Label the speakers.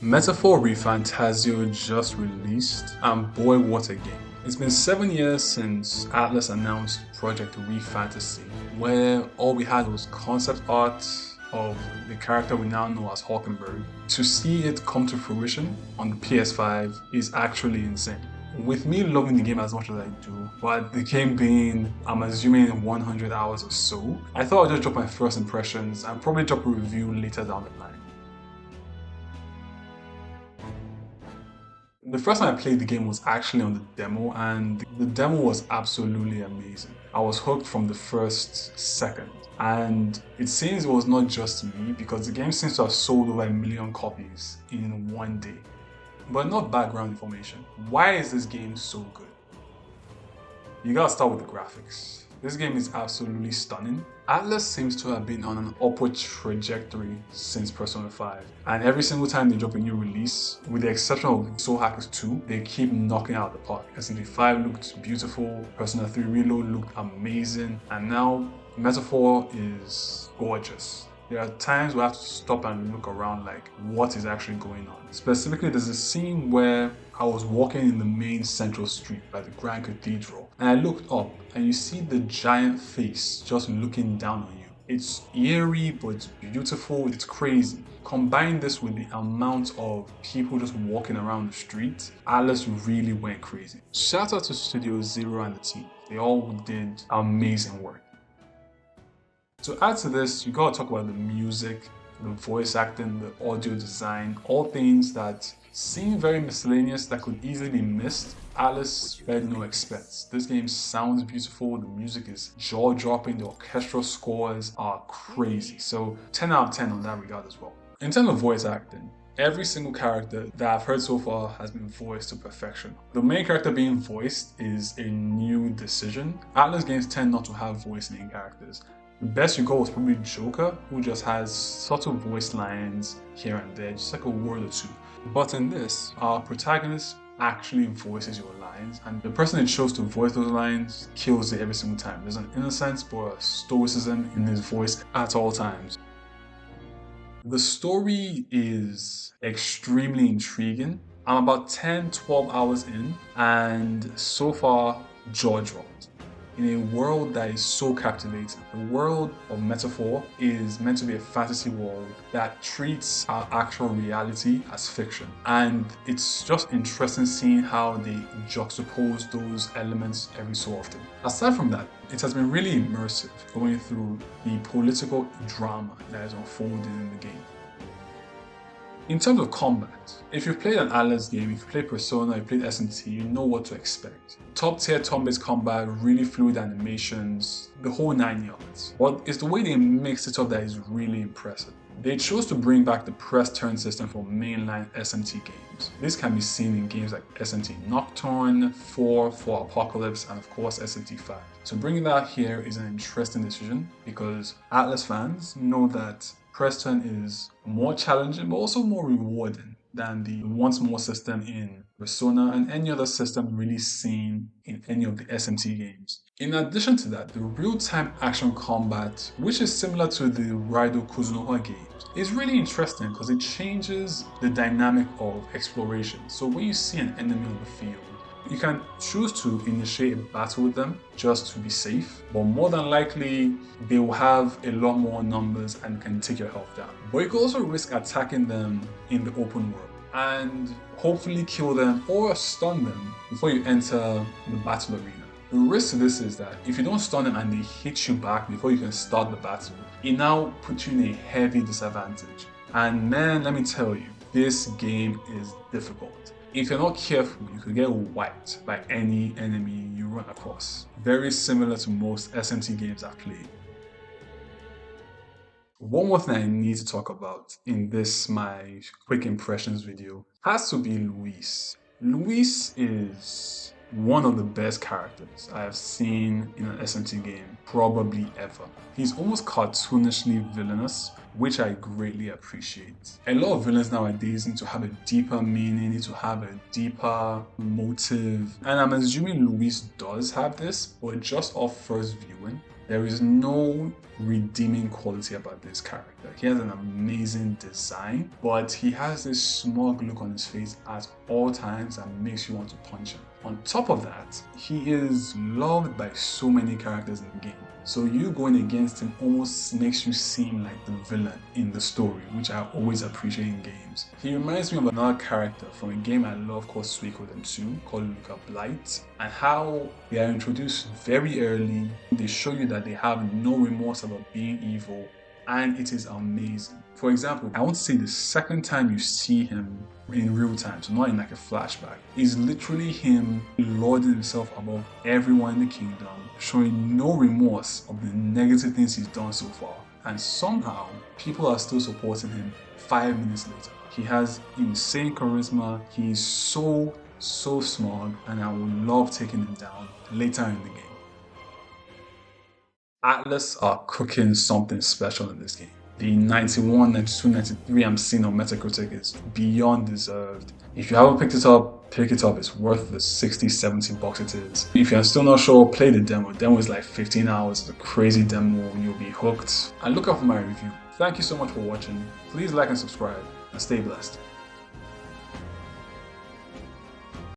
Speaker 1: Metaphor Fantazio just released, and boy, what a game. It's been 7 years since Atlas announced Project Fantasy, where all we had was concept art of the character we now know as Hawkenberg. To see it come to fruition on the PS5 is actually insane. With me loving the game as much as I do, but the game being, I'm assuming 100 hours or so, I thought I'd just drop my first impressions and probably drop a review later down the line. The first time I played the game was actually on the demo, and the demo was absolutely amazing. I was hooked from the first second, and it seems it was not just me because the game seems to have sold over 1 million copies in one day. But enough background information. Why is this game so good? You gotta start with the graphics. This game is absolutely stunning. Atlas seems to have been on an upward trajectory since Persona 5, and every single time they drop a new release, with the exception of Soul Hackers 2, they keep knocking out the park. SMT 5 looked beautiful, Persona 3 Reload looked amazing, and now Metaphor is gorgeous. There are times where I have to stop and look around like, what is actually going on? Specifically, there's a scene where I was walking in the main central street by the Grand Cathedral, and I looked up and you see the giant face just looking down on you. It's eerie, but it's beautiful, it's crazy. Combine this with the amount of people just walking around the street, Atlas really went crazy. Shout out to Studio Zero and the team. They all did amazing work. To add to this, you gotta talk about the music, the voice acting, the audio design, all things that seem very miscellaneous that could easily be missed. Atlas spared no expense. This game sounds beautiful, the music is jaw-dropping, the orchestral scores are crazy. So 10 out of 10 on that regard as well. In terms of voice acting, every single character that I've heard so far has been voiced to perfection. The main character being voiced is a new decision. Atlas games tend not to have voice main characters. The best you got was probably Joker, who just has subtle voice lines here and there, just like a word or two. But in this, our protagonist actually voices your lines, and the person that chose to voice those lines kills it every single time. There's an innocence but a stoicism in his voice at all times. The story is extremely intriguing. I'm about 10-12 hours in, and so far, jaw dropped. In a world that is so captivating, the world of Metaphor is meant to be a fantasy world that treats our actual reality as fiction. And it's just interesting seeing how they juxtapose those elements every so often. Aside from that, it has been really immersive going through the political drama that is unfolding in the game. In terms of combat, if you've played an Atlas game, if you've played Persona, you've played SMT, you know what to expect. Top tier turn-based combat, really fluid animations, the whole 9 yards. But it's the way they mix it up that is really impressive. They chose to bring back the press turn system for mainline SMT games. This can be seen in games like SMT Nocturne, 4 for Apocalypse, and of course SMT 5. So bringing that here is an interesting decision because Atlas fans know that press turn is more challenging but also more rewarding than the once more system in Persona and any other system really seen in any of the SMT games. In addition to that, the real-time action combat, which is similar to the Raido Kuzunoha games, is really interesting because it changes the dynamic of exploration. So when you see an enemy on the field, you can choose to initiate a battle with them just to be safe, but more than likely they will have a lot more numbers and can take your health down. But you can also risk attacking them in the open world and hopefully kill them or stun them before you enter the battle arena. The risk to this is that if you don't stun them and they hit you back before you can start the battle, it now puts you in a heavy disadvantage. And man, let me tell you, this game is difficult. If you're not careful, you could get wiped by any enemy you run across. Very similar to most SMT games I've played. One more thing I need to talk about in this my quick impressions video has to be Luis. Luis is one of the best characters I have seen in an SMT game, probably ever. He's almost cartoonishly villainous, which I greatly appreciate. A lot of villains nowadays need to have a deeper meaning, need to have a deeper motive, and I'm assuming Luis does have this, but just off first viewing, There is no redeeming quality about this character. He has an amazing design, but he has this smug look on his face at all times that makes you want to punch him. On top of that, he is loved by so many characters in the game. So you going against him almost makes you seem like the villain in the story, which I always appreciate in games. He reminds me of another character from a game I love called Suikoden 2 called Luca Blight, and how they are introduced very early. They show you that they have no remorse about being evil, and it is amazing. For example, I want to say the second time you see him in real time, so not in like a flashback, is literally him lording himself above everyone in the kingdom, showing no remorse of the negative things he's done so far. And somehow, people are still supporting him 5 minutes later. He has insane charisma, he's so smart, and I would love taking him down later in the game. Atlas are cooking something special in this game. The 91, 92, 93 I'm seeing on Metacritic is beyond deserved. If you haven't picked it up, pick it up. It's worth the 60, 70 bucks it is. If you're still not sure, play the demo. The demo is like 15 hours. It's a crazy demo. You'll be hooked. And look out for my review. Thank you so much for watching. Please like and subscribe and stay blessed.